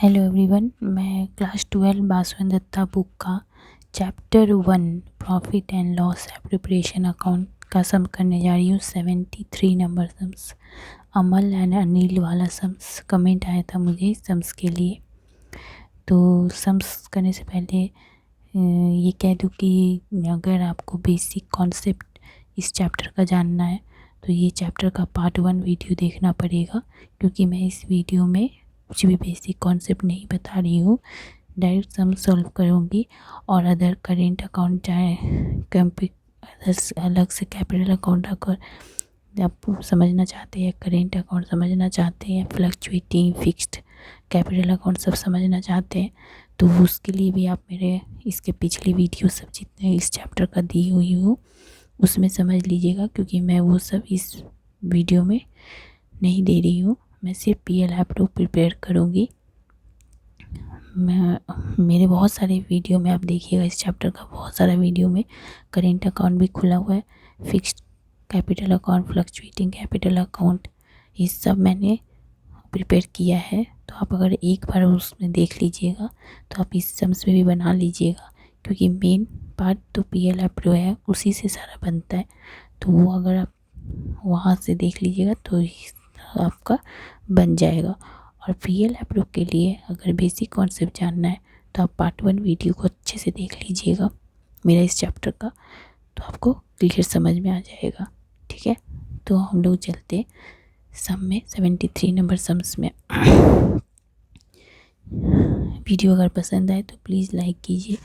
Hello everyone, मैं class 12 Baswan Dutta book का chapter 1 profit and loss preparation account का सम करने जा रही हूँ। 73 number sums, Amal and Anil वाला सम्स कमेंट आया था मुझे सम्स के लिए। तो सम्स करने से पहले ये कह दूँ कि अगर आपको बेसिक कॉन्सेप्ट इस चैप्टर का जानना है तो ये चैप्टर का पार्ट 1 वीडियो देखना पड़ेगा, क्योंकि मैं इस वीडियो में कुछ भी बेसिक कॉन्सेप्ट नहीं बता रही हूँ, डायरेक्ट सम सॉल्व करूँगी। और अदर करेंट अकाउंट चाहे अलग से कैपिटल अकाउंट अगर आप समझना चाहते हैं, करेंट अकाउंट समझना चाहते हैं, फ्लक्चुएटिंग फिक्स्ड कैपिटल अकाउंट सब समझना चाहते हैं, तो उसके लिए भी आप मेरे इसके पिछली वीडियो सब जितने इस चैप्टर का दी हुई हूँ उसमें समझ लीजिएगा, क्योंकि मैं वो सब इस वीडियो में नहीं दे रही हूँ। मैं सिर्फ PL ऐप टू प्रिपेयर करूँगी। मेरे बहुत सारे वीडियो में आप देखिएगा, इस चैप्टर का बहुत सारा वीडियो में करेंट अकाउंट भी खुला हुआ है, fixed capital account, fluctuating capital account, ये सब मैंने प्रिपेयर किया है। तो आप अगर एक बार उसमें देख लीजिएगा तो आप इस सम्स में भी बना लीजिएगा, क्योंकि मेन पार्ट तो PL ऐप टू है, उसी से सारा बनता है। तो वो अगर आप वहाँ से देख लीजिएगा तो आपका बन जाएगा। और PL ऐप टू के लिए अगर बेसिक कॉन्सेप्ट जानना है तो आप पार्ट 1 वीडियो को अच्छे से देख लीजिएगा मेरा इस चैप्टर का, तो आपको क्लियर समझ में आ जाएगा। ठीक है, तो हम लोग चलते सम में, 73 नंबर सम्स में। वीडियो अगर पसंद आए तो प्लीज़ लाइक कीजिए,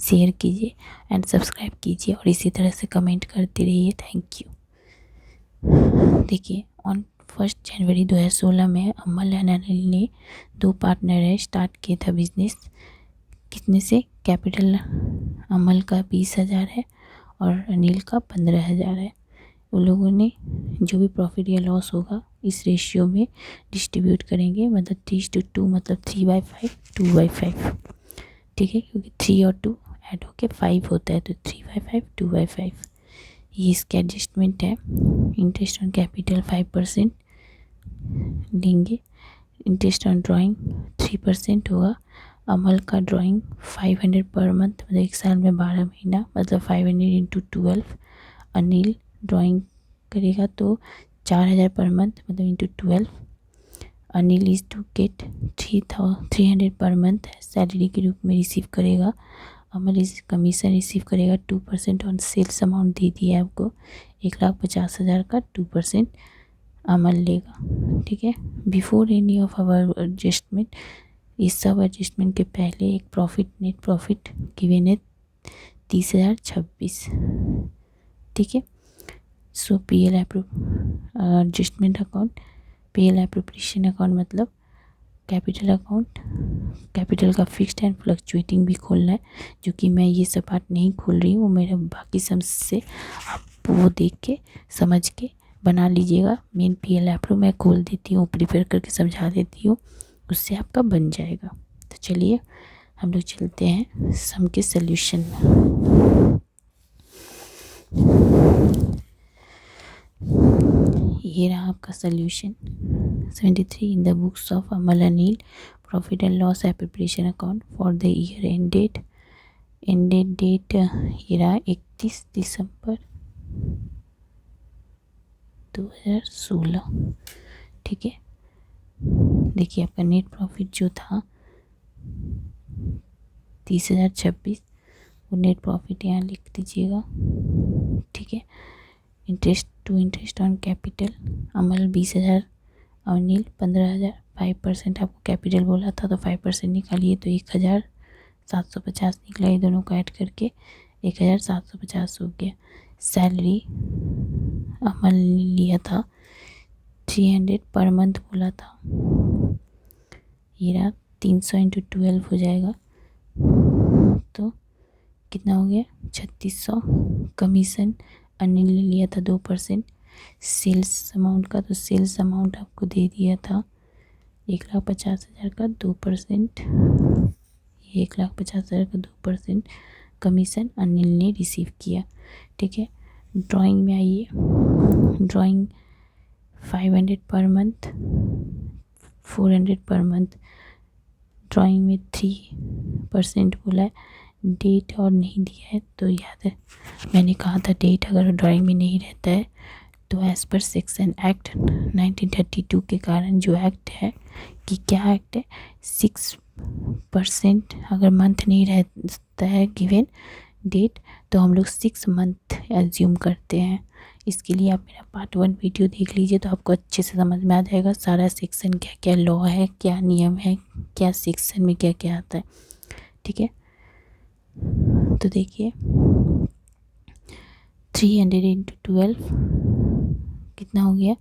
शेयर कीजिए एंड सब्सक्राइब कीजिए, और इसी तरह से कमेंट करते रहिए। Thank you. देखिए, ऑन 1 जनवरी 2016 में अमल एंड अनिल ने दो पार्टनर है स्टार्ट किया था बिजनेस। कितने से? कैपिटल अमल का 20,000 है और अनिल का 15,000 है। उन लोगों ने जो भी प्रॉफिट या लॉस होगा इस रेशियो में डिस्ट्रीब्यूट करेंगे, मतलब 3:2, मतलब 3/5 2/5। ठीक है, क्योंकि 3 और 2 ऐड होके 5 होता है, तो 3/5 2/5 ये इसका एडजस्टमेंट है। इंटरेस्ट ऑन कैपिटल 5% लेंगे। इंटरेस्ट ऑन ड्राइंग 3% होगा। अमल का ड्राइंग 500 पर मंथ, मतलब एक साल में 12 महीना, मतलब 500 × 12। अनिल ड्राइंग करेगा तो 4,000 पर मंथ, मतलब × 12। Anil is to get 300 per month salary के रूप में रिसीव करेगा। अमल इस कमीशन रिसीव करेगा 2% ऑन सेल्स अमाउंट दे दिया है आपको, 1,50,000 का 2% अमल लेगा। ठीक है, before any of our adjustment, इस सब एडजस्टमेंट के पहले एक प्रॉफिट, नेट प्रॉफिट गिवन है 30,026। ठीक है, सो PL adjustment account, PL appropriation account मतलब कैपिटल अकाउंट, कैपिटल का फिक्स्ड एंड फ्लक्चुएटिंग भी खोलना है, जो कि मैं ये सब पार्ट नहीं खोल रही हूँ, मेरे बाकी सम्स से आप वो देख के समझ के बना लीजिएगा। मेन PL ऐप मैं खोल देती हूँ, प्रिपेयर करके समझा देती हूँ, उससे आपका बन जाएगा। तो चलिए हम लोग चलते हैं सम के सल्यूशन में। ये रहा आपका solution 73 in the books of Amal Anil profit and loss preparation account for the year ended date ये रहा 31 दिसंबर 2016। ठीक है, देखिए आपका नेट प्रॉफिट जो था 30,026, वो नेट प्रॉफिट यहाँ लिख दीजिएगा। ठीक है, इंटरेस्ट ऑन कैपिटल अमल 20,000, अनिल 15,000, 5% आपको कैपिटल बोला था तो 5% निकालिए तो 1,750 निकला। ये दोनों को ऐड करके 1,750 हो गया। सैलरी अमल लिया था 300 पर मंथ बोला था, ये रहा 300 × 12 हो जाएगा, तो कितना हो गया 3,600। कमीशन अनिल ने लिया था 2% सेल्स अमाउंट का, तो सेल्स अमाउंट आपको दे दिया था 1,50,000 का 2%, ये 1,50,000 का 2% कमीशन अनिल ने रिसीव किया। ठीक है, ड्राइंग में आइए। Drawing 500 per month, 400 per month drawing में 3% बोला है, डेट और नहीं दिया है। तो याद है मैंने कहा था डेट अगर ड्राइंग में नहीं रहता है तो एज़ पर सेक्शन एक्ट 1932 के कारण जो एक्ट है कि क्या एक्ट है, 6% अगर मंथ नहीं रहता है गिवन डेट तो हम लोग 6 मंथ एज्यूम करते हैं। इसके लिए आप मेरा पार्ट 1 वीडियो देख लीजिए तो आपको अच्छे से समझ में आ जाएगा सारा सेक्शन क्या क्या लॉ है, क्या नियम है, क्या सेक्शन में क्या क्या आता है। ठीक है, तो देखिए 300 इंटू 12 कितना हो गया,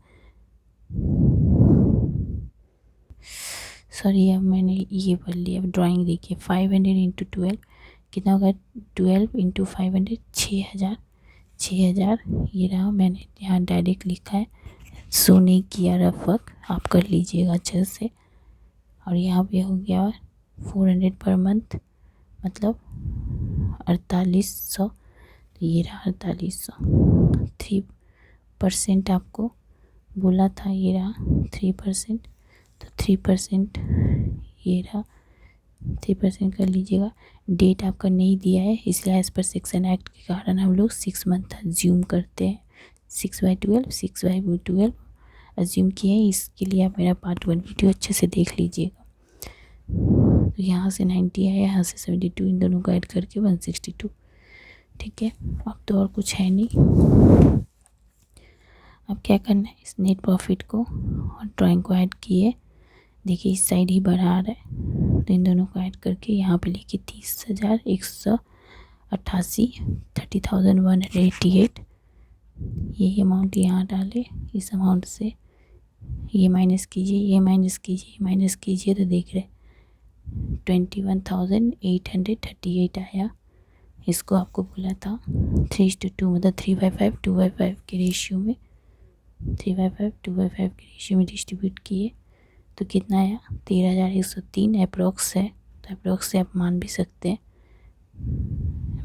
सॉरी अब मैंने ये पढ़ लिया। अब ड्राइंग देखिए 500 इंटू 12 कितना होगा, 12 इंटू 500 6000, 6000 ये रहा। मैंने यहाँ डायरेक्ट लिखा है, शो नहीं किया रफ वर्क, आप कर लीजिएगा अच्छे से। और यहाँ पे हो गया 400 पर मंथ मतलब 4800, तो ये रहा 4800। 3% आपको बोला था, ये रहा 3%, तो 3% ये रहा, 3% कर लीजिएगा। डेट आपका नहीं दिया है इसलिए एज पर सेक्शन एक्ट के कारण हम लोग 6 मंथ अज्यूम करते हैं। 6/12 अज्यूम किए हैं, इसके लिए आप मेरा पार्ट 1 वीडियो अच्छे से देख लीजिएगा। तो यहाँ से 90 है, यहाँ से 72, इन दोनों को ऐड करके 162। ठीक है, अब तो और कुछ है नहीं। अब क्या करना है, इस नेट प्रॉफिट को और ड्राइंग को ऐड किए, देखिए इस साइड ही बढ़ा रहा है तो इन दोनों को ऐड करके यहाँ पे लिखिए 30,188, 30,188। ये अमाउंट यहाँ डाले, इस अमाउंट से ये माइनस कीजिए, ये माइनस कीजिए, ये माइनस कीजिए, तो देख रहे 21,838 आया। इसको आपको बोला था 3:2 मतलब 3/5 2/5 के रेशियो में, 3/5 2/5 के रेशियो में डिस्ट्रीब्यूट किए तो कितना आया 13,103 अप्रोक्स है। तो अप्रोक्स से आप मान भी सकते हैं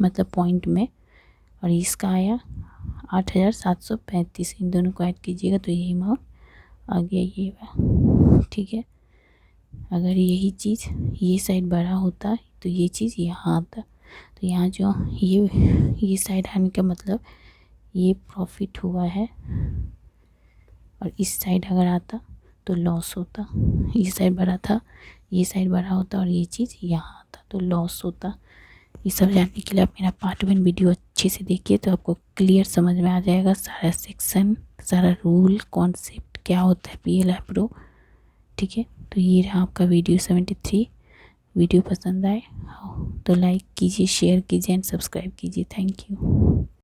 मतलब पॉइंट में। और इसका आया 8,735, इन दोनों को ऐड कीजिएगा तो यही अमाउंट आ गया ये। ठीक है, अगर यही चीज़ ये साइड बड़ा होता तो ये चीज़ यहाँ आता, तो यहाँ जो ये साइड आने का मतलब ये प्रॉफिट हुआ है, और इस साइड अगर आता तो लॉस होता। ये साइड बड़ा था, ये साइड बड़ा होता और ये चीज़ यहाँ आता तो लॉस होता। ये सब जानने के लिए आप मेरा पार्ट 1 वीडियो अच्छे से देखिए तो आपको क्लियर समझ में आ जाएगा सारा सेक्शन, सारा रूल कॉन्सेप्ट क्या होता है पीएल एप्रो। ठीक है, तो ये रहा आपका वीडियो 73। वीडियो पसंद आए तो लाइक कीजिए, शेयर कीजिए एंड सब्सक्राइब कीजिए। Thank you.